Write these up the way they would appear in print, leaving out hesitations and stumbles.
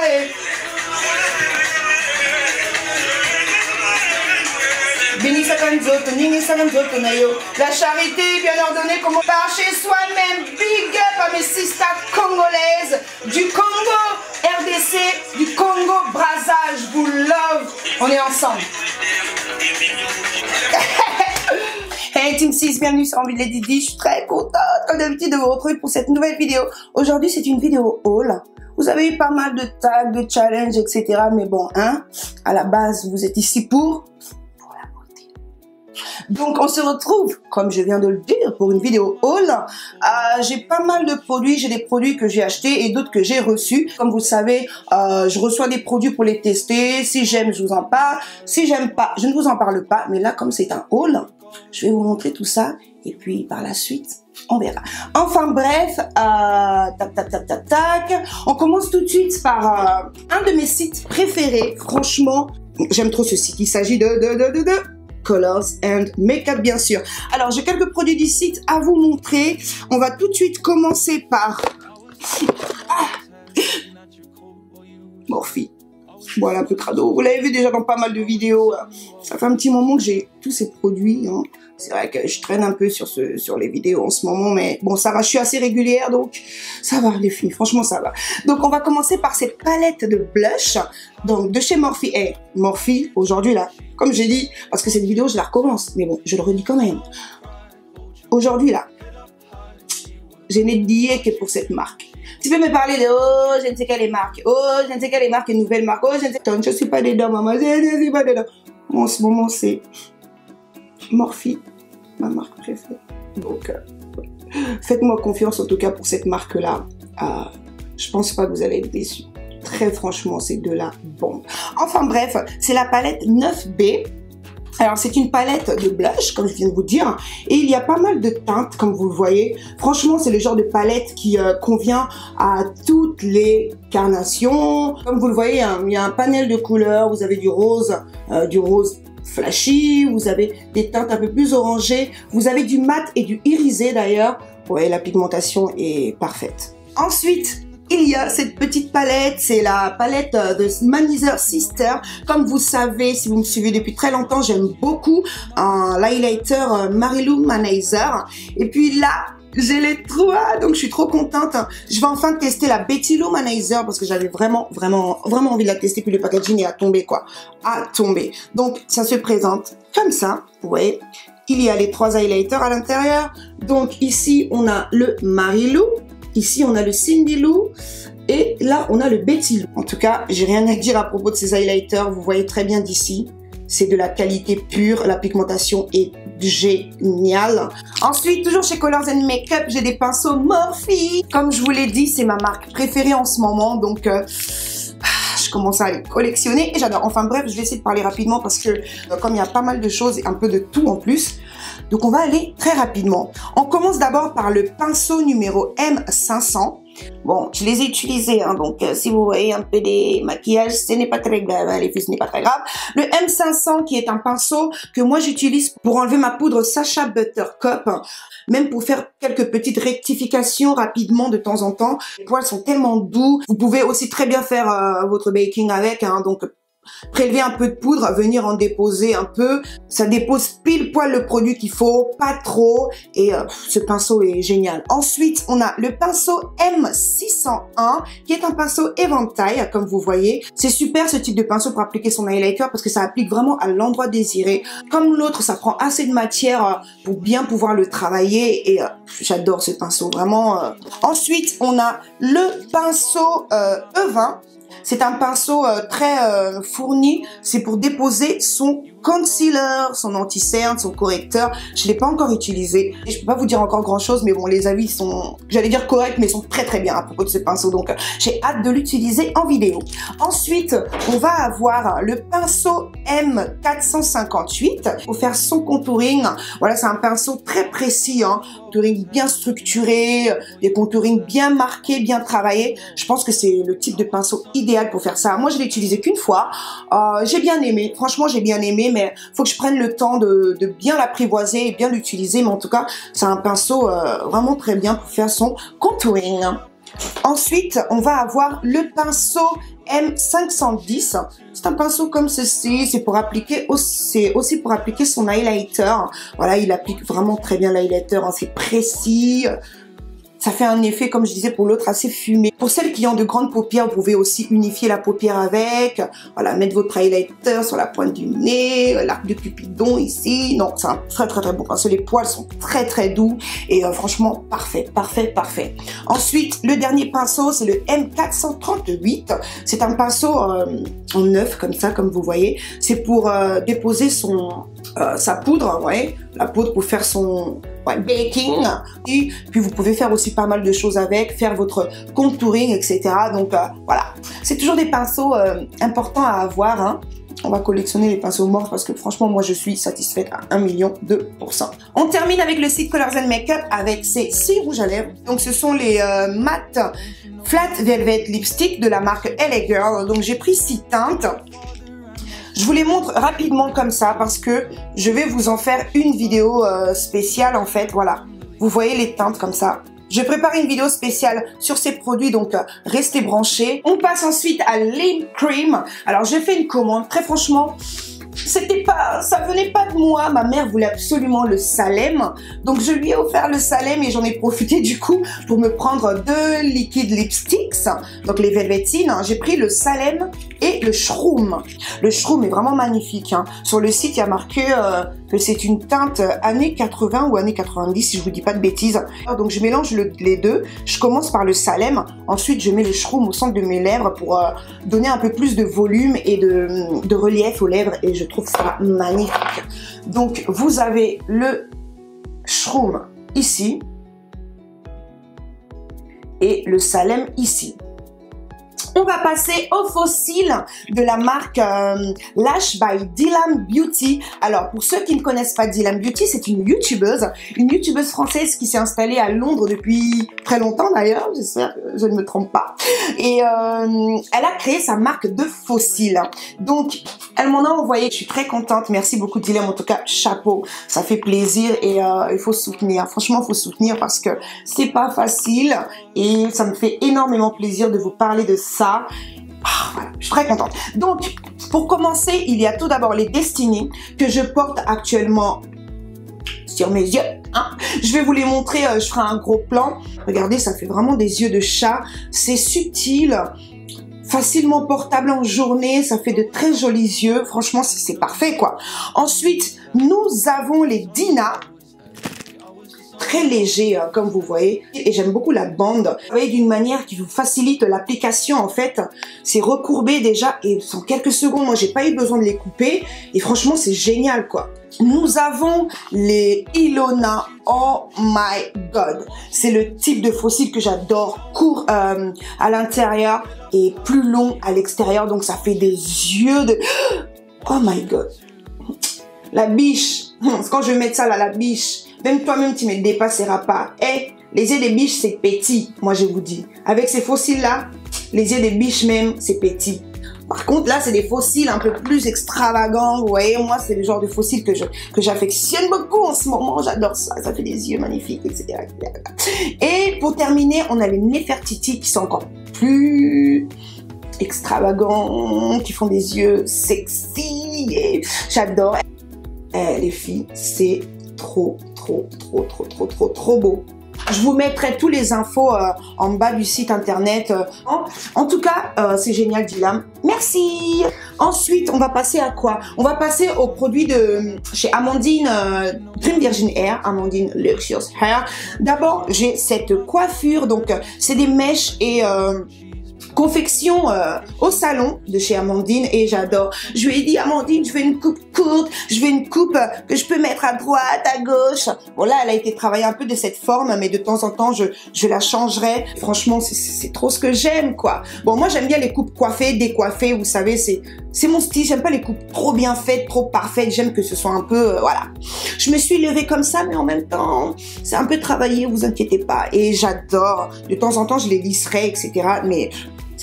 soirée. Béni Sakanzoto, Nini Sakanzoto Nayo. La charité bien ordonnée comme par chez soi-même. Big up à mes sisters congolaises du Congo, RDC, du Congo, Brazza, je vous love. On est ensemble. Hey Team 6, bienvenue sur Envie de Didi. Je suis très contente comme d'habitude de vous retrouver pour cette nouvelle vidéo. Aujourd'hui c'est une vidéo haul. Vous avez eu pas mal de tags, de challenges, etc. Mais bon, hein, à la base vous êtes ici pour la beauté. Donc on se retrouve, comme je viens de le dire, pour une vidéo haul. J'ai pas mal de produits, j'ai des produits que j'ai achetés et d'autres que j'ai reçus. Comme vous le savez, je reçois des produits pour les tester. Si j'aime, je vous en parle. Si j'aime pas, je ne vous en parle pas. Mais là, comme c'est un haul, je vais vous montrer tout ça et puis par la suite, on verra. Enfin bref, tac. On commence tout de suite par un de mes sites préférés. Franchement, j'aime trop ce site. Il s'agit de Colors and Makeup, bien sûr. Alors, j'ai quelques produits du site à vous montrer. On va tout de suite commencer par Morphe. Voilà, un peu crado. Vous l'avez vu déjà dans pas mal de vidéos. Ça fait un petit moment que j'ai tous ces produits. Hein. C'est vrai que je traîne un peu sur les vidéos en ce moment. Mais bon, ça va, je suis assez régulière. Donc, ça va les filles. Franchement, ça va. Donc, on va commencer par cette palette de blush. Donc, de chez Morphe. Et Morphe, aujourd'hui, là, comme j'ai dit, parce que cette vidéo, je la recommence. Mais bon, je le redis quand même. Aujourd'hui, là, je n'ai dit que pour cette marque. Tu peux me parler de oh, je ne sais quelle marque, oh, je ne sais quelle marque, une nouvelle marque, oh, je ne sais. Je ne suis pas dedans, maman, je ne suis pas dedans. En ce moment, c'est Morphe, ma marque préférée. Donc, faites-moi confiance en tout cas pour cette marque-là. Je pense pas que vous allez être déçus. Très franchement, c'est de la bombe. Enfin bref, c'est la palette 9B. Alors, c'est une palette de blush, comme je viens de vous dire, et il y a pas mal de teintes, comme vous le voyez. Franchement, c'est le genre de palette qui convient à toutes les carnations. Comme vous le voyez, hein, il y a un panel de couleurs. Vous avez du rose flashy, vous avez des teintes un peu plus orangées, vous avez du mat et du irisé d'ailleurs. Ouais, la pigmentation est parfaite. Ensuite, il y a cette petite palette, c'est la palette de Manizer Sister. Comme vous savez, si vous me suivez depuis très longtemps, j'aime beaucoup l'highlighter Marilou Manizer. Et puis là, j'ai les trois, donc je suis trop contente. Je vais enfin tester la Betty Lou Manizer parce que j'avais vraiment envie de la tester. Puis le packaging est à tomber, quoi. À tomber. Donc, ça se présente comme ça, vous voyez. Il y a les trois highlighters à l'intérieur. Donc, ici, on a le Marilou. Ici, on a le Cindy Lou et là, on a le Betty Lou. En tout cas, j'ai rien à dire à propos de ces highlighters. Vous voyez très bien d'ici. C'est de la qualité pure. La pigmentation est géniale. Ensuite, toujours chez Colors and Makeup, j'ai des pinceaux Morphe. Comme je vous l'ai dit, c'est ma marque préférée en ce moment. Donc, je commence à les collectionner et j'adore. Enfin bref, je vais essayer de parler rapidement parce que comme il y a pas mal de choses et un peu de tout en plus, donc on va aller très rapidement. On commence d'abord par le pinceau numéro M500. Bon, je les ai utilisés, hein, donc si vous voyez un peu des maquillages, ce n'est pas très grave, hein, les filles, ce n'est pas très grave. Le M500 qui est un pinceau que moi j'utilise pour enlever ma poudre Sacha Buttercup, hein, même pour faire quelques petites rectifications rapidement de temps en temps. Les poils sont tellement doux. Vous pouvez aussi très bien faire votre baking avec, hein, donc prélever un peu de poudre, venir en déposer un peu. Ça dépose pile poil le produit qu'il faut, pas trop. Et ce pinceau est génial. Ensuite, on a le pinceau M601 qui est un pinceau éventail, comme vous voyez. C'est super ce type de pinceau pour appliquer son highlighter parce que ça applique vraiment à l'endroit désiré. Comme l'autre, ça prend assez de matière pour bien pouvoir le travailler. Et j'adore ce pinceau, vraiment. Ensuite, on a le pinceau E20. C'est un pinceau très fourni. C'est pour déposer son concealer, son anti-cerne, son correcteur. Je l'ai pas encore utilisé. Et je peux pas vous dire encore grand chose, mais bon, les avis sont, j'allais dire corrects, mais sont très bien à propos de ce pinceau. Donc, j'ai hâte de l'utiliser en vidéo. Ensuite, on va avoir le pinceau M458 pour faire son contouring. Voilà, c'est un pinceau très précis, hein. Contouring bien structuré, des contourings bien marqués, bien travaillés. Je pense que c'est le type de pinceau idéal pour faire ça. Moi, je l'ai utilisé qu'une fois. J'ai bien aimé. Franchement, j'ai bien aimé, mais faut que je prenne le temps de bien l'apprivoiser et bien l'utiliser. Mais en tout cas, c'est un pinceau vraiment très bien pour faire son contouring. Ensuite, on va avoir le pinceau M510. C'est un pinceau comme ceci, c'est pour appliquer, c'est aussi pour appliquer son highlighter. Voilà, il applique vraiment très bien l'highlighter, hein, c'est précis. Ça fait un effet, comme je disais pour l'autre, assez fumé. Pour celles qui ont de grandes paupières, vous pouvez aussi unifier la paupière avec. Voilà, mettre votre highlighter sur la pointe du nez, l'arc de Cupidon ici. Non, c'est un très très très bon pinceau. Les poils sont très très doux et franchement, parfait, parfait, parfait. Ensuite, le dernier pinceau, c'est le M438. C'est un pinceau en neuf, comme ça, comme vous voyez. C'est pour déposer sa poudre, ouais, la poudre pour faire son baking. Et puis vous pouvez faire aussi pas mal de choses avec, faire votre contouring, etc. Donc voilà, c'est toujours des pinceaux importants à avoir, hein. On va collectionner les pinceaux morts parce que franchement moi je suis satisfaite à 1 000 000%. On termine avec le site Colors and Makeup avec ces 6 rouges à lèvres. Donc ce sont les matte Flat Velvet Lipstick de la marque LA Girl. Donc j'ai pris 6 teintes. Je vous les montre rapidement comme ça parce que je vais vous en faire une vidéo spéciale en fait, voilà. Vous voyez les teintes comme ça. Je prépare une vidéo spéciale sur ces produits, donc restez branchés. On passe ensuite à Lip Cream. Alors j'ai fait une commande, très franchement, ça venait pas de moi. Ma mère voulait absolument le Salem, donc je lui ai offert le Salem et j'en ai profité du coup pour me prendre 2 liquid lipsticks, donc les Velvetines. J'ai pris le Salem et le Shroom. Le Shroom est vraiment magnifique, hein. Sur le site, il y a marqué que c'est une teinte années 80 ou années 90, si je vous dis pas de bêtises. Donc je mélange les deux. Je commence par le Salem, ensuite je mets le Shroom au centre de mes lèvres pour donner un peu plus de volume et de relief aux lèvres et je trouve ça magnifique. Donc vous avez le Shroom ici et le Salem ici. On va passer au fossile de la marque Lash by Dylan Beauty. Alors, pour ceux qui ne connaissent pas Dylan Beauty, c'est une youtubeuse française qui s'est installée à Londres depuis très longtemps d'ailleurs, j'espère que je ne me trompe pas. Et elle a créé sa marque de fossiles. Donc, elle m'en a envoyé, je suis très contente, merci beaucoup Dylan, en tout cas, chapeau, ça fait plaisir et il faut soutenir. Franchement, il faut soutenir parce que c'est pas facile et ça me fait énormément plaisir de vous parler de ça. Voilà, je suis très contente. Donc, pour commencer, il y a tout d'abord les Destiny que je porte actuellement sur mes yeux. Hein. Je vais vous les montrer, je ferai un gros plan. Regardez, ça fait vraiment des yeux de chat. C'est subtil, facilement portable en journée. Ça fait de très jolis yeux. Franchement, c'est parfait, quoi. Ensuite, nous avons les Dina. Très léger comme vous voyez et j'aime beaucoup la bande. Vous voyez, d'une manière qui vous facilite l'application en fait. C'est recourbé déjà et en quelques secondes, moi j'ai pas eu besoin de les couper et franchement c'est génial quoi. Nous avons les Ilona. Oh my god, c'est le type de fossile que j'adore, court à l'intérieur et plus long à l'extérieur, donc ça fait des yeux de... Oh my god, la biche, quand je vais mettre ça là, la biche, même toi-même tu ne me dépasseras pas. Eh, les yeux des biches c'est petit, moi je vous dis. Avec ces fossiles là, les yeux des biches même c'est petit. Par contre là c'est des fossiles un peu plus extravagants, vous voyez, moi c'est le genre de fossiles que j'affectionne beaucoup en ce moment, j'adore ça, ça fait des yeux magnifiques, etc. Et pour terminer, on a les Nefertiti qui sont encore plus extravagants, qui font des yeux sexy, et j'adore. Les filles, c'est trop beau. Je vous mettrai tous les infos en bas du site internet. En tout cas, c'est génial Dylan. Merci. Ensuite, on va passer à quoi? On va passer aux produits de chez Amandine Dream Virgin Hair, Amandine Luxurious Hair. D'abord, j'ai cette coiffure. Donc, c'est des mèches et... confection au salon de chez Amandine et j'adore. Je lui ai dit Amandine, je veux une coupe courte, je veux une coupe que je peux mettre à droite, à gauche. Bon là, elle a été travaillée un peu de cette forme, mais de temps en temps, je la changerai. Franchement, c'est trop ce que j'aime quoi. Bon, moi j'aime bien les coupes coiffées, décoiffées, vous savez, c'est mon style. J'aime pas les coupes trop bien faites, trop parfaites. J'aime que ce soit un peu, voilà. Je me suis levée comme ça, mais en même temps, c'est un peu travaillé, vous inquiétez pas. Et j'adore. De temps en temps, je les lisserai, etc. Mais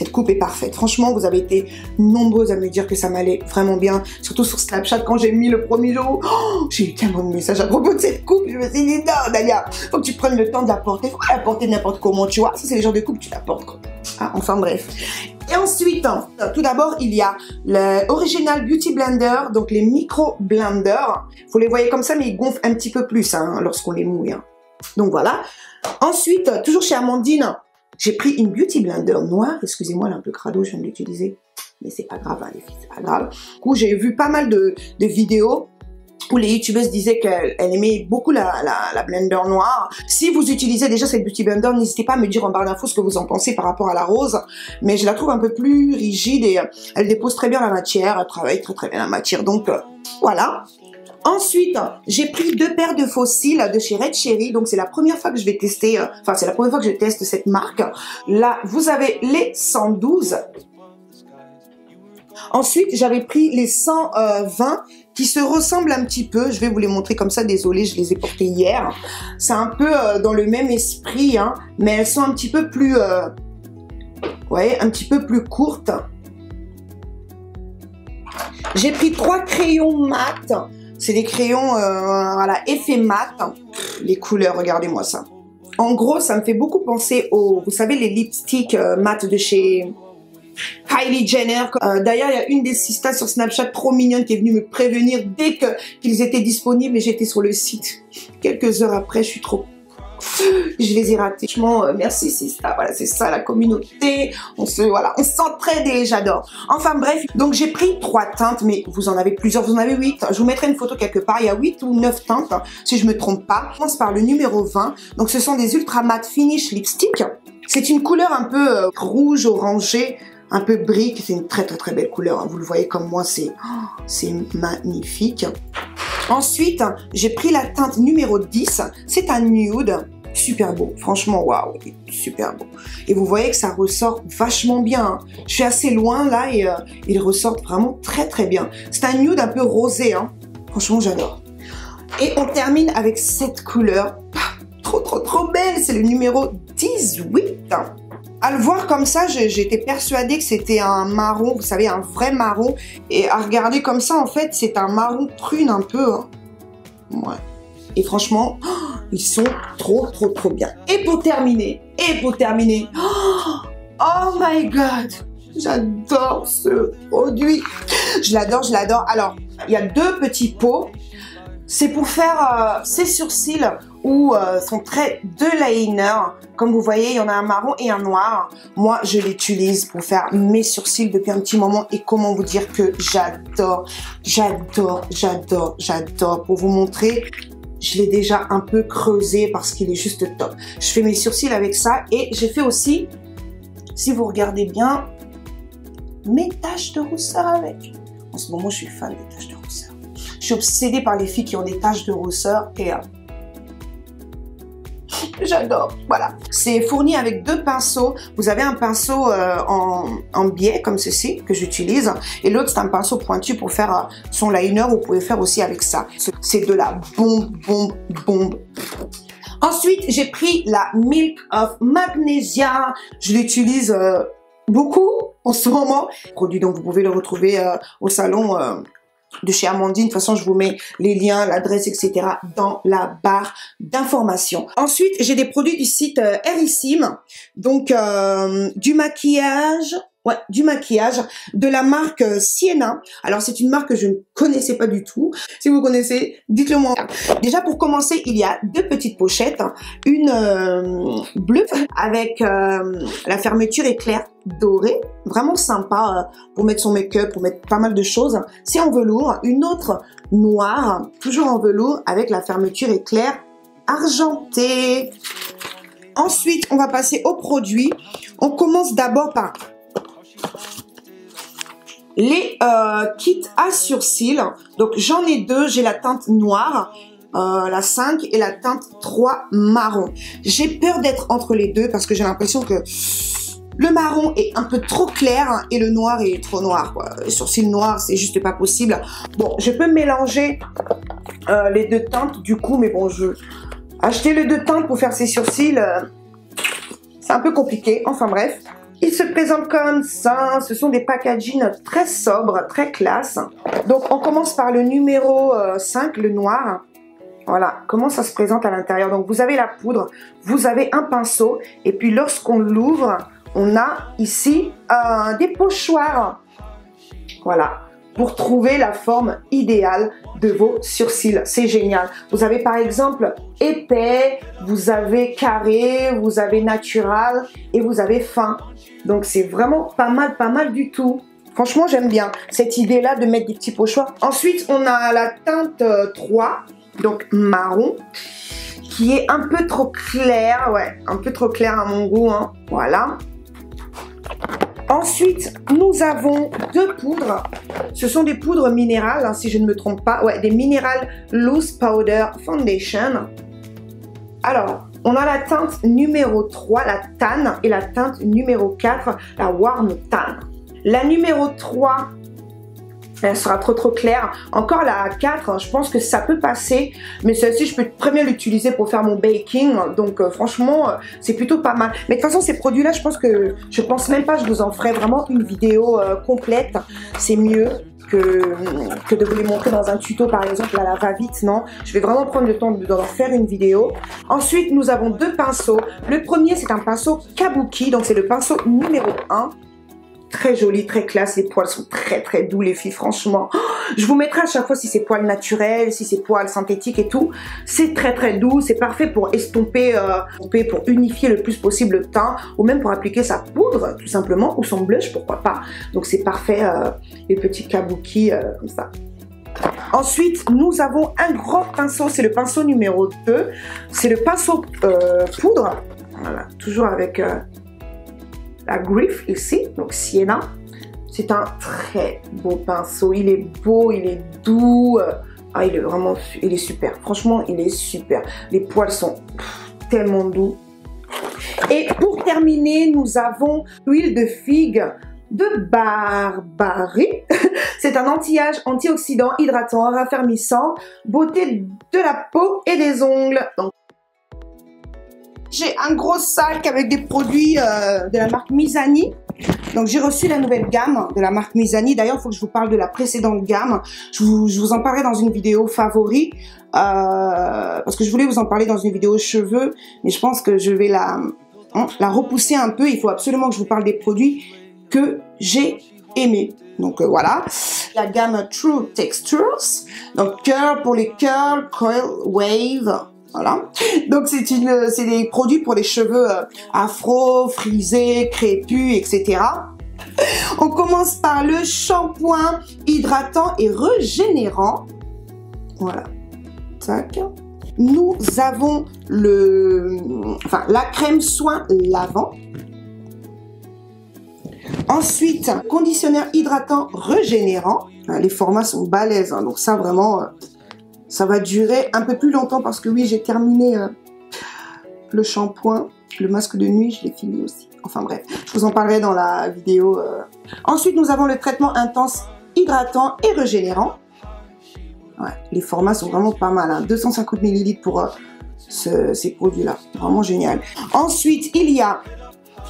Cette coupe est parfaite. Franchement, vous avez été nombreuses à me dire que ça m'allait vraiment bien. Surtout sur Snapchat, quand j'ai mis le premier jour. Oh, j'ai eu tellement de messages à propos de cette coupe. Je me suis dit, non, Dalia, faut que tu prennes le temps de la porter. Faut pas la porter n'importe comment, tu vois. Ça, c'est les genres de coupe que tu la portes, quoi. Ah, enfin, bref. Et ensuite, tout d'abord, il y a l'Original Beauty Blender, donc les micro blenders. Vous les voyez comme ça, mais ils gonflent un petit peu plus hein, lorsqu'on les mouille. Hein. Donc voilà. Ensuite, toujours chez Amandine, j'ai pris une Beauty Blender noire. Excusez-moi, elle est un peu crado, je viens de l'utiliser. Mais c'est pas grave, hein, les filles, c'est pas grave. Du coup, j'ai vu pas mal de vidéos où les youtubeuses disaient qu'elle aimait beaucoup la blender noire. Si vous utilisez déjà cette Beauty Blender, n'hésitez pas à me dire en barre d'infos ce que vous en pensez par rapport à la rose. Mais je la trouve un peu plus rigide et elle dépose très bien la matière. Elle travaille très bien la matière. Donc, voilà. Ensuite, j'ai pris 2 paires de faux cils de chez Red Cherry. Donc, c'est la première fois que je vais tester, enfin, c'est la première fois que je teste cette marque. Là, vous avez les 112. Ensuite, j'avais pris les 120 qui se ressemblent un petit peu. Je vais vous les montrer comme ça. Désolée, je les ai portés hier. C'est un peu dans le même esprit, hein, mais elles sont un petit peu plus, ouais, un petit peu plus courtes. J'ai pris 3 crayons mat. C'est des crayons, voilà, effet mat. Les couleurs, regardez-moi ça. En gros, ça me fait beaucoup penser aux, vous savez, les lipsticks mat de chez Kylie Jenner. D'ailleurs, il y a une des sisters sur Snapchat trop mignonne qui est venue me prévenir dès qu'ils étaient disponibles et j'étais sur le site. Quelques heures après, je suis trop... Je les ai ratés. Franchement, merci Sista. Voilà, c'est ça la communauté. On s'entraide et j'adore. Enfin bref, donc j'ai pris 3 teintes, mais vous en avez plusieurs, vous en avez 8. Je vous mettrai une photo quelque part. Il y a 8 ou 9 teintes, si je me trompe pas. Je commence par le numéro 20. Donc ce sont des Ultra Matte Finish Lipstick. C'est une couleur un peu rouge, orangé, un peu brique. C'est une très belle couleur. Hein. Vous le voyez comme moi, c'est magnifique. Ensuite, j'ai pris la teinte numéro 10. C'est un nude. Super beau. Franchement, waouh. Super beau. Et vous voyez que ça ressort vachement bien. Hein. Je suis assez loin là et il ressort vraiment très bien. C'est un nude un peu rosé. Hein. Franchement, j'adore. Et on termine avec cette couleur. Trop belle. C'est le numéro 18. À le voir comme ça, j'étais persuadée que c'était un marron, vous savez, un vrai marron. Et à regarder comme ça, en fait, c'est un marron prune un peu. Hein. Ouais. Et franchement, ils sont trop bien. Et pour terminer, oh my god, j'adore ce produit. Je l'adore. Alors, il y a 2 petits pots. C'est pour faire ces sourcils ou son trait de liner. Comme vous voyez, il y en a un marron et un noir. Moi, je l'utilise pour faire mes sourcils depuis un petit moment. Et comment vous dire que j'adore. Pour vous montrer, je l'ai déjà un peu creusé parce qu'il est juste top. Je fais mes sourcils avec ça. Et j'ai fait aussi, si vous regardez bien, mes taches de rousseur avec. En ce moment, je suis fan des taches de rousseur. Je suis obsédée par les filles qui ont des taches de rousseur et j'adore. Voilà. C'est fourni avec 2 pinceaux. Vous avez un pinceau en biais comme ceci que j'utilise et l'autre c'est un pinceau pointu pour faire son liner. Vous pouvez faire aussi avec ça. C'est de la bombe. Ensuite, j'ai pris la Milk of Magnesia. Je l'utilise beaucoup en ce moment. Produit donc vous pouvez le retrouver au salon de chez Amandine. De toute façon, je vous mets les liens, l'adresse, etc. dans la barre d'informations. Ensuite, j'ai des produits du site Erissime. Donc, du maquillage. Ouais, du maquillage de la marque Sienna. Alors, c'est une marque que je ne connaissais pas du tout. Si vous connaissez, dites-le moi. Déjà, pour commencer, il y a 2 petites pochettes. Une bleue avec la fermeture éclair dorée. Vraiment sympa pour mettre son make-up, pour mettre pas mal de choses. C'est en velours. Une autre noire, toujours en velours, avec la fermeture éclair argentée. Ensuite, on va passer aux produits. On commence d'abord par les kits à sourcils. Donc j'en ai 2, j'ai la teinte noire, la 5 et la teinte 3 marron. J'ai peur d'être entre les deux parce que j'ai l'impression que le marron est un peu trop clair et le noir est trop noir, quoi. Les sourcils noirs, c'est juste pas possible. Bon, je peux mélanger les 2 teintes du coup, mais bon, acheter les 2 teintes pour faire ses sourcils, c'est un peu compliqué. Enfin bref. Il se présente comme ça, ce sont des packaging très sobres, très classe. Donc on commence par le numéro 5, le noir. Voilà, comment ça se présente à l'intérieur. Donc vous avez la poudre, vous avez un pinceau, et puis lorsqu'on l'ouvre, on a ici des pochoirs. Voilà, pour trouver la forme idéale de vos sourcils. C'est génial. Vous avez par exemple épais, vous avez carré, vous avez natural et vous avez fin. Donc c'est vraiment pas mal du tout. Franchement, j'aime bien cette idée-là de mettre des petits pochoirs. Ensuite, on a la teinte 3, donc marron, qui est un peu trop clair, ouais, un peu trop clair à mon goût, hein. Voilà. Ensuite, nous avons deux poudres. Ce sont des poudres minérales, hein, si je ne me trompe pas. Ouais, des Mineral Loose Powder Foundation. Alors, on a la teinte numéro 3, la Tan, et la teinte numéro 4, la Warm Tan. La numéro 3, elle sera trop claire. Encore la 4, je pense que ça peut passer. Mais celle-ci, je peux très bien l'utiliser pour faire mon baking. Donc franchement, c'est plutôt pas mal. Mais de toute façon, ces produits-là, je pense même pas que je vous en ferai vraiment une vidéo complète. C'est mieux que de vous les montrer dans un tuto, par exemple, à la va-vite. Non, je vais vraiment prendre le temps d'en faire une vidéo. Ensuite, nous avons deux pinceaux. Le premier, c'est un pinceau Kabuki. Donc c'est le pinceau numéro 1. Très joli, très classe, les poils sont très doux les filles, franchement. Oh, je vous mettrai à chaque fois si c'est poils naturels, si c'est poils synthétiques et tout. C'est très doux, c'est parfait pour estomper, pour unifier le plus possible le teint, ou même pour appliquer sa poudre, tout simplement, ou son blush, pourquoi pas. Donc c'est parfait, les petits kabuki comme ça. Ensuite, nous avons un gros pinceau, c'est le pinceau numéro 2. C'est le pinceau poudre, voilà, toujours avec... la griffe ici, donc Sienna. C'est un très beau pinceau. Il est beau, il est doux. Ah, il est vraiment, il est super. Franchement, il est super. Les poils sont tellement doux. Et pour terminer, nous avons l'huile de figue de Barbarie. C'est un anti-âge, antioxydant, hydratant, raffermissant, beauté de la peau et des ongles. Donc, j'ai un gros sac avec des produits de la marque Mizani. Donc j'ai reçu la nouvelle gamme de la marque Mizani. D'ailleurs, il faut que je vous parle de la précédente gamme. Je vous en parlerai dans une vidéo favori. Parce que je voulais vous en parler dans une vidéo cheveux. Mais je pense que je vais la repousser un peu. Il faut absolument que je vous parle des produits que j'ai aimés. Donc voilà. La gamme True Textures. Donc curl pour les curls, coil, wave. Voilà, donc c'est des produits pour les cheveux afro, frisés, crépus, etc. On commence par le shampoing hydratant et régénérant. Voilà, tac. Nous avons la crème soin lavant. Ensuite, conditionneur hydratant régénérant. Les formats sont balèzes, hein, donc ça vraiment... ça va durer un peu plus longtemps parce que oui, j'ai terminé le shampoing, le masque de nuit, je l'ai fini aussi. Enfin bref, je vous en parlerai dans la vidéo. Ensuite, nous avons le traitement intense, hydratant et régénérant. Ouais, les formats sont vraiment pas mal, hein. 250 ml pour ces produits-là. Vraiment génial. Ensuite, il y a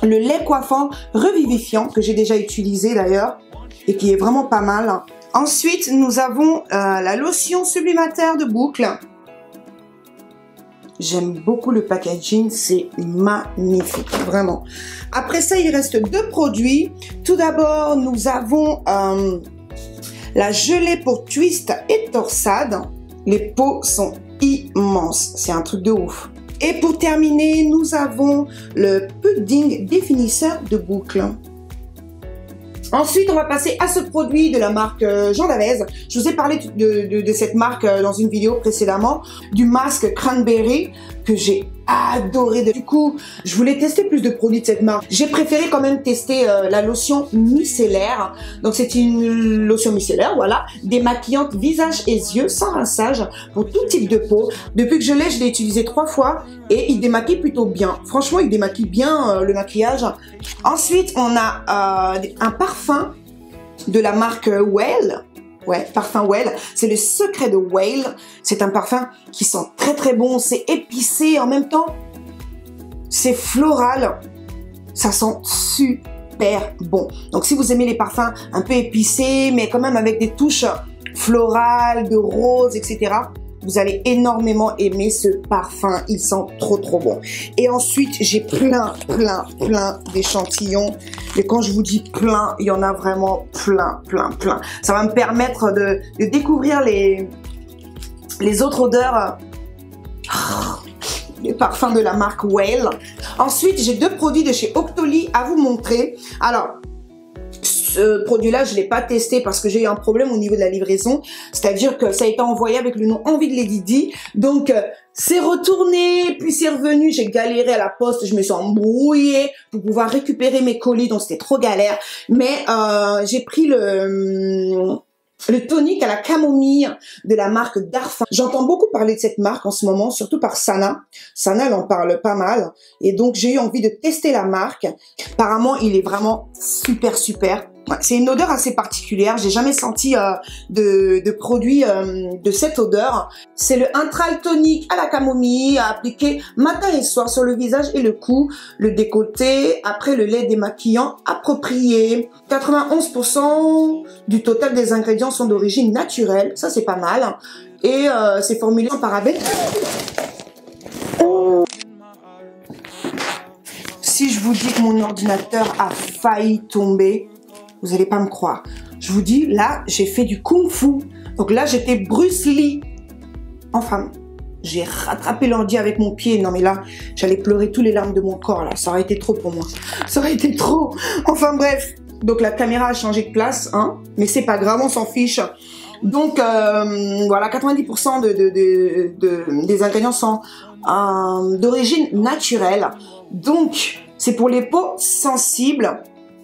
le lait coiffant revivifiant que j'ai déjà utilisé d'ailleurs et qui est vraiment pas mal. Ensuite, nous avons la lotion sublimateur de boucle. J'aime beaucoup le packaging, c'est magnifique, vraiment. Après ça, il reste deux produits. Tout d'abord, nous avons la gelée pour twist et torsade. Les pots sont immenses, c'est un truc de ouf. Et pour terminer, nous avons le pudding définisseur de boucle. Ensuite, on va passer à ce produit de la marque Jean Davez. Je vous ai parlé de cette marque dans une vidéo précédemment, du masque Cranberry que j'ai adoré. Du coup, je voulais tester plus de produits de cette marque. J'ai préféré quand même tester la lotion micellaire. Donc, c'est une lotion micellaire, voilà, démaquillante visage et yeux sans rinçage pour tout type de peau. Depuis que je l'ai utilisé 3 fois et il démaquille plutôt bien. Franchement, il démaquille bien le maquillage. Ensuite, on a un parfum de la marque Well. Ouais, parfum Well, c'est le secret de Well. C'est un parfum qui sent très bon, c'est épicé en même temps. C'est floral, ça sent hyper bon. Donc si vous aimez les parfums un peu épicés, mais quand même avec des touches florales, de rose, etc., vous allez énormément aimer ce parfum. Il sent trop bon. Et ensuite, j'ai plein d'échantillons. Et quand je vous dis plein, il y en a vraiment plein. Ça va me permettre de découvrir les autres odeurs. Les parfums de la marque Whale. Ensuite, j'ai 2 produits de chez Octoly à vous montrer. Alors, ce produit-là, je ne l'ai pas testé parce que j'ai eu un problème au niveau de la livraison. C'est-à-dire que ça a été envoyé avec le nom Envie de Lady Di. Donc, c'est retourné, puis c'est revenu. J'ai galéré à la poste. Je me suis embrouillée pour pouvoir récupérer mes colis. Donc, c'était trop galère. Mais j'ai pris le tonique à la camomille de la marque Darphin. J'entends beaucoup parler de cette marque en ce moment, surtout par Sana. Sana, elle en parle pas mal. Et donc, j'ai eu envie de tester la marque. Apparemment, il est vraiment super. Ouais, c'est une odeur assez particulière. J'ai jamais senti de produit de cette odeur. C'est le Intral Tonic à la camomille à appliquer matin et soir sur le visage et le cou, le décolleté, après le lait démaquillant approprié. 91% du total des ingrédients sont d'origine naturelle. Ça, c'est pas mal. Et c'est formulé en parabènes. Si je vous dis que mon ordinateur a failli tomber, vous n'allez pas me croire. Je vous dis, là, j'ai fait du kung-fu. Donc là, j'étais Bruce Lee. Enfin, j'ai rattrapé l'ordi avec mon pied. Non, mais là, j'allais pleurer tous les larmes de mon corps, là. Ça aurait été trop pour moi. Ça aurait été trop. Enfin, bref. Donc, la caméra a changé de place, hein. Mais c'est pas grave, on s'en fiche. Donc, voilà, 90% des ingrédients sont d'origine naturelle. Donc, c'est pour les peaux sensibles.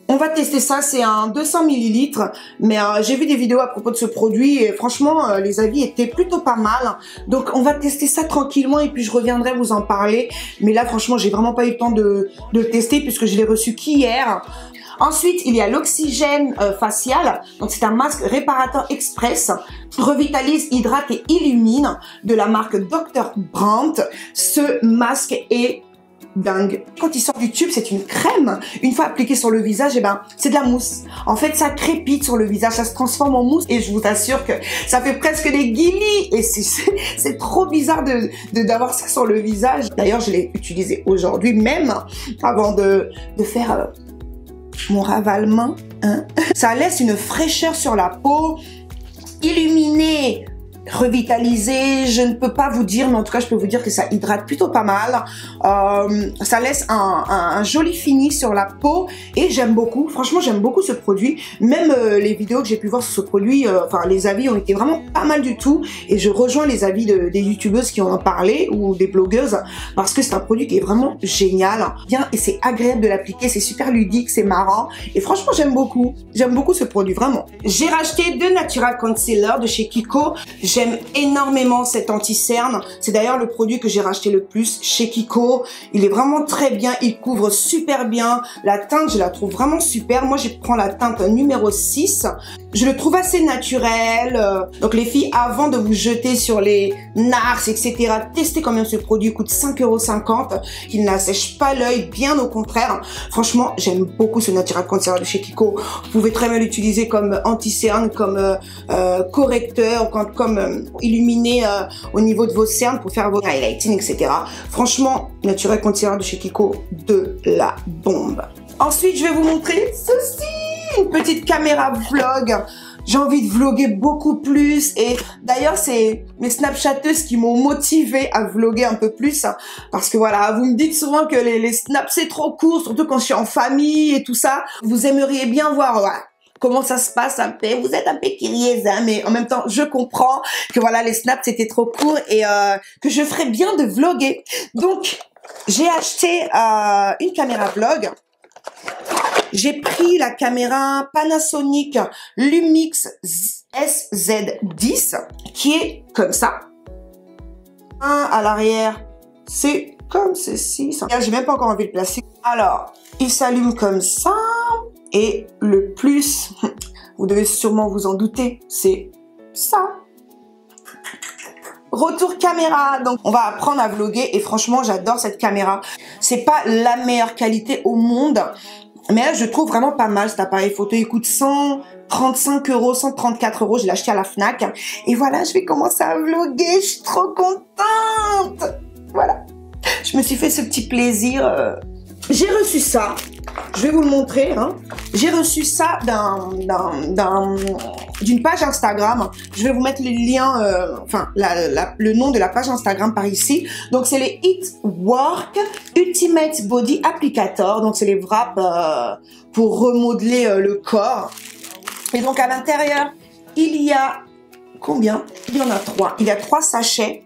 On va tester ça, c'est un 200 ml, mais j'ai vu des vidéos à propos de ce produit et franchement, les avis étaient plutôt pas mal. Donc, on va tester ça tranquillement et puis je reviendrai vous en parler. Mais là, franchement, j'ai vraiment pas eu le temps de le tester puisque je l'ai reçu qu'hier. Ensuite, il y a l'oxygène facial. Donc, c'est un masque réparateur express. Revitalise, hydrate et illumine de la marque Dr. Brandt. Ce masque est dingue. Quand il sort du tube, c'est une crème. Une fois appliqué sur le visage, eh ben, c'est de la mousse. En fait, ça crépite sur le visage, ça se transforme en mousse et je vous assure que ça fait presque des guillis et c'est trop bizarre d'avoir ça sur le visage. D'ailleurs, je l'ai utilisé aujourd'hui même avant de faire mon ravalement. Hein. Ça laisse une fraîcheur sur la peau, illuminée, revitalisé, je ne peux pas vous dire, mais en tout cas, je peux vous dire que ça hydrate plutôt pas mal. Ça laisse un joli fini sur la peau et j'aime beaucoup. Franchement, j'aime beaucoup ce produit. Même les vidéos que j'ai pu voir sur ce produit, enfin, les avis ont été vraiment pas mal du tout. Et je rejoins les avis des youtubeuses qui en ont parlé ou des blogueuses parce que c'est un produit qui est vraiment génial. Bien, et c'est agréable de l'appliquer, c'est super ludique, c'est marrant. Et franchement, j'aime beaucoup. J'aime beaucoup ce produit, vraiment. J'ai racheté 2 Natural Concealer de chez Kiko. J'aime énormément cet anti-cerne. C'est d'ailleurs le produit que j'ai racheté le plus chez Kiko. Il est vraiment très bien. Il couvre super bien. La teinte, je la trouve vraiment super. Moi, je prends la teinte numéro 6. Je le trouve assez naturel. Donc, les filles, avant de vous jeter sur les NARS, etc., testez quand même ce produit. Il coûte 5,50 €. Il n'assèche pas l'œil. Bien au contraire. Franchement, j'aime beaucoup ce Natural Concealer de chez Kiko. Vous pouvez très bien l'utiliser comme anti-cerne, comme correcteur, comme illuminer au niveau de vos cernes pour faire vos highlighting, etc. Franchement, Natural Concealer de chez Kiko, de la bombe. Ensuite, je vais vous montrer ceci, une petite caméra vlog. J'ai envie de vlogger beaucoup plus et d'ailleurs c'est mes snapchatteuses qui m'ont motivé à vlogger un peu plus parce que voilà, vous me dites souvent que les snaps c'est trop court, surtout quand je suis en famille et tout ça. Vous aimeriez bien voir voilà, comment ça se passe un peu, vous êtes un peu curieuse, hein, mais en même temps, je comprends que voilà, les snaps, c'était trop court et que je ferais bien de vlogger. Donc, j'ai acheté une caméra vlog. J'ai pris la caméra Panasonic Lumix SZ10, qui est comme ça. À l'arrière, c'est comme ceci. J'ai même pas encore envie de le placer. Alors, il s'allume comme ça. Et le plus, vous devez sûrement vous en douter, c'est ça. Retour caméra, donc on va apprendre à vlogger et franchement j'adore cette caméra. C'est pas la meilleure qualité au monde. Mais là, je trouve vraiment pas mal cet appareil photo. Il coûte 135 €, 134 €. Je l'ai acheté à la Fnac. Et voilà, je vais commencer à vlogger. Je suis trop contente. Voilà. Je me suis fait ce petit plaisir. J'ai reçu ça. Je vais vous le montrer. Hein. J'ai reçu ça d'une page Instagram. Je vais vous mettre le lien, le nom de la page Instagram par ici. Donc, c'est les It Work Ultimate Body Applicator. Donc, c'est les wraps pour remodeler le corps. Et donc, à l'intérieur, il y a combien? Il y en a 3. Il y a 3 sachets.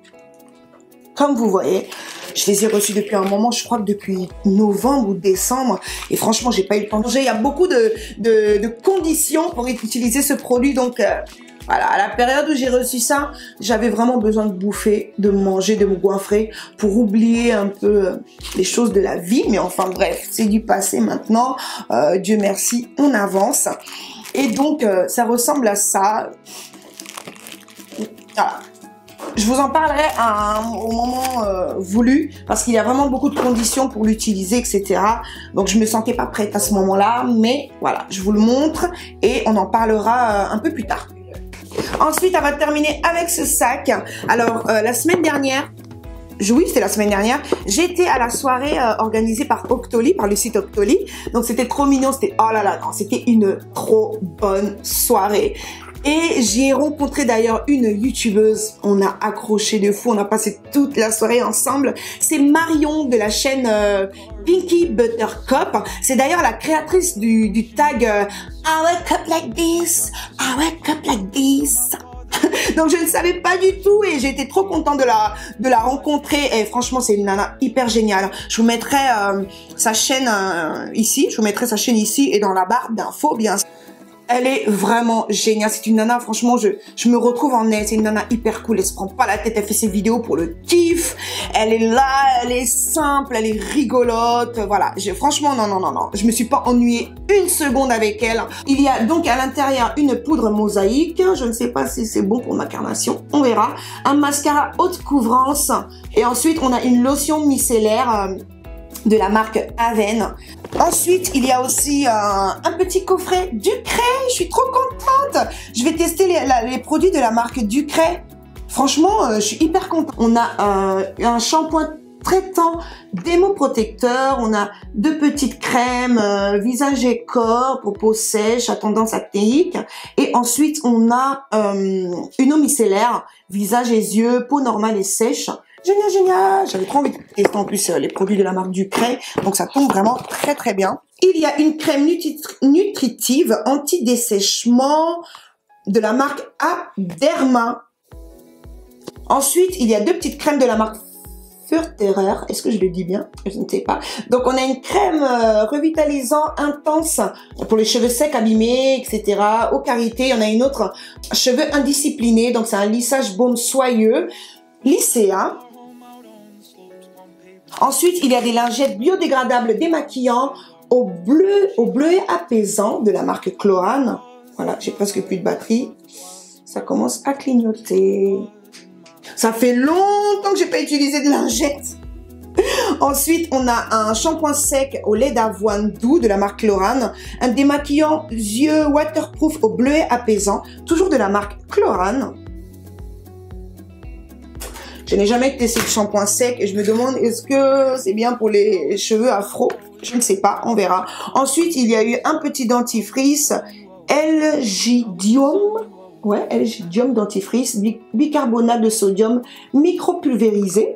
Comme vous voyez. Je les ai reçus depuis un moment, je crois que depuis novembre ou décembre. Et franchement, j'ai pas eu le temps de manger. Il y a beaucoup de conditions pour utiliser ce produit. Donc, voilà, à la période où j'ai reçu ça, j'avais vraiment besoin de bouffer, de manger, de me goinfrer pour oublier un peu les choses de la vie. Mais enfin, bref, c'est du passé maintenant. Dieu merci, on avance. Et donc, ça ressemble à ça. Voilà. Je vous en parlerai au moment voulu parce qu'il y a vraiment beaucoup de conditions pour l'utiliser, etc. Donc, je me sentais pas prête à ce moment-là. Mais voilà, je vous le montre et on en parlera un peu plus tard. Ensuite, on va terminer avec ce sac. Alors, la semaine dernière, oui, c'était la semaine dernière, j'étais à la soirée organisée par Octoly, par le site Octoly. Donc, c'était trop mignon. C'était, oh là là, non, c'était une trop bonne soirée. Et j'y ai rencontré d'ailleurs une youtubeuse. On a accroché de fou. On a passé toute la soirée ensemble. C'est Marion de la chaîne Pinky Buttercup. C'est d'ailleurs la créatrice du tag I wake up like this, I wake up like this. Donc je ne savais pas du tout et j'ai été trop contente de la rencontrer. Et franchement, c'est une nana hyper géniale. Je vous mettrai sa chaîne ici. Je vous mettrai sa chaîne ici et dans la barre d'infos, bien sûr. Elle est vraiment géniale. C'est une nana, franchement, je me retrouve en elle. C'est une nana hyper cool. Elle se prend pas la tête. Elle fait ses vidéos pour le kiff. Elle est là, elle est simple, elle est rigolote. Voilà. Franchement, non. Je me suis pas ennuyée une seconde avec elle. Il y a donc à l'intérieur une poudre mosaïque. Je ne sais pas si c'est bon pour ma carnation. On verra. Un mascara haute couvrance. Et ensuite, on a une lotion micellaire de la marque Aven. Ensuite, il y a aussi un petit coffret Ducray. Je suis trop contente. Je vais tester les produits de la marque Ducray. Franchement, je suis hyper contente. On a un shampoing traitant démoprotecteur. On a 2 petites crèmes visage et corps pour peau sèche à tendance acnéique. Et ensuite, on a une eau micellaire visage et yeux, peau normale et sèche. Génial. J'avais trop envie de tester en plus les produits de la marque Ducray. Donc ça tombe vraiment très très bien. Il y a une crème nutritive anti-dessèchement de la marque Aderma. Ensuite, il y a 2 petites crèmes de la marque Furterer. Est-ce que je le dis bien? Je ne sais pas. Donc on a une crème revitalisant intense pour les cheveux secs, abîmés, etc. Aux carités. Il y en a une autre, cheveux indisciplinés. Donc c'est un lissage baume soyeux. Lycéa. Ensuite, il y a des lingettes biodégradables démaquillants au bleu apaisant de la marque Clohan. Voilà, j'ai presque plus de batterie. Ça commence à clignoter. Ça fait longtemps que j'ai pas utilisé de lingettes. Ensuite, on a un shampoing sec au lait d'avoine doux de la marque Clohan. Un démaquillant yeux waterproof au bleuet apaisant, toujours de la marque Clohan. Je n'ai jamais testé le shampoing sec et je me demande est-ce que c'est bien pour les cheveux afro? Je ne sais pas, on verra. Ensuite, il y a eu un petit dentifrice L-Gidium. Ouais, L-Gidium dentifrice, bicarbonate de sodium micropulvérisé.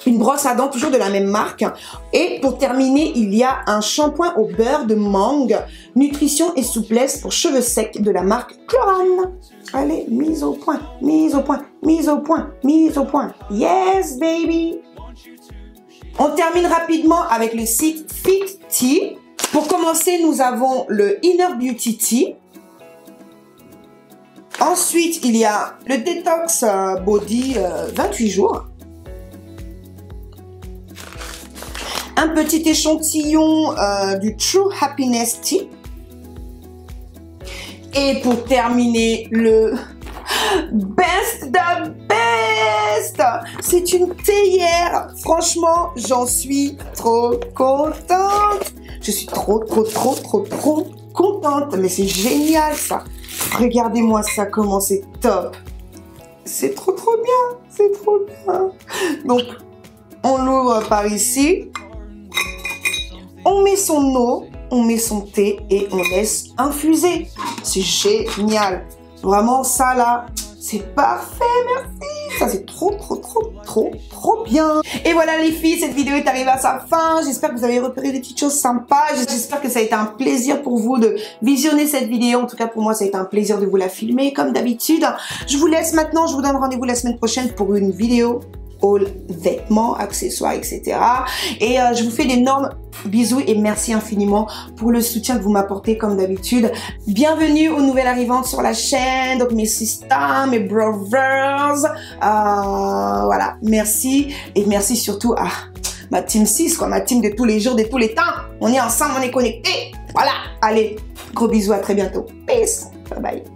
Une brosse à dents toujours de la même marque. Et pour terminer, il y a un shampoing au beurre de mangue, nutrition et souplesse pour cheveux secs de la marque Clohan. Allez, mise au point, mise au point, mise au point, mise au point. Yes, baby! On termine rapidement avec le site Fit Tea. Pour commencer, nous avons le Inner Beauty Tea. Ensuite, il y a le Detox Body 28 jours. Un petit échantillon du True Happiness Tea. Et pour terminer, le best reste, c'est une théière. Franchement, j'en suis trop contente. Je suis trop contente. Mais c'est génial ça. Regardez-moi ça, comment c'est top. C'est trop bien. C'est trop bien. Donc, on l'ouvre par ici. On met son eau, on met son thé et on laisse infuser. C'est génial. Vraiment, ça là, c'est parfait, merci. Ça, c'est trop bien. Et voilà les filles, cette vidéo est arrivée à sa fin. J'espère que vous avez repéré des petites choses sympas. J'espère que ça a été un plaisir pour vous de visionner cette vidéo. En tout cas, pour moi, ça a été un plaisir de vous la filmer comme d'habitude. Je vous laisse maintenant. Je vous donne rendez-vous la semaine prochaine pour une vidéo haul vêtements, accessoires, etc. Et je vous fais d'énormes bisous et merci infiniment pour le soutien que vous m'apportez comme d'habitude. Bienvenue aux nouvelles arrivantes sur la chaîne, donc mes sisters, mes brothers, voilà, merci et merci surtout à ma team 6, quoi, ma team de tous les jours, de tous les temps. On est ensemble, on est connectés. Voilà, allez, gros bisous, à très bientôt. Peace, bye bye.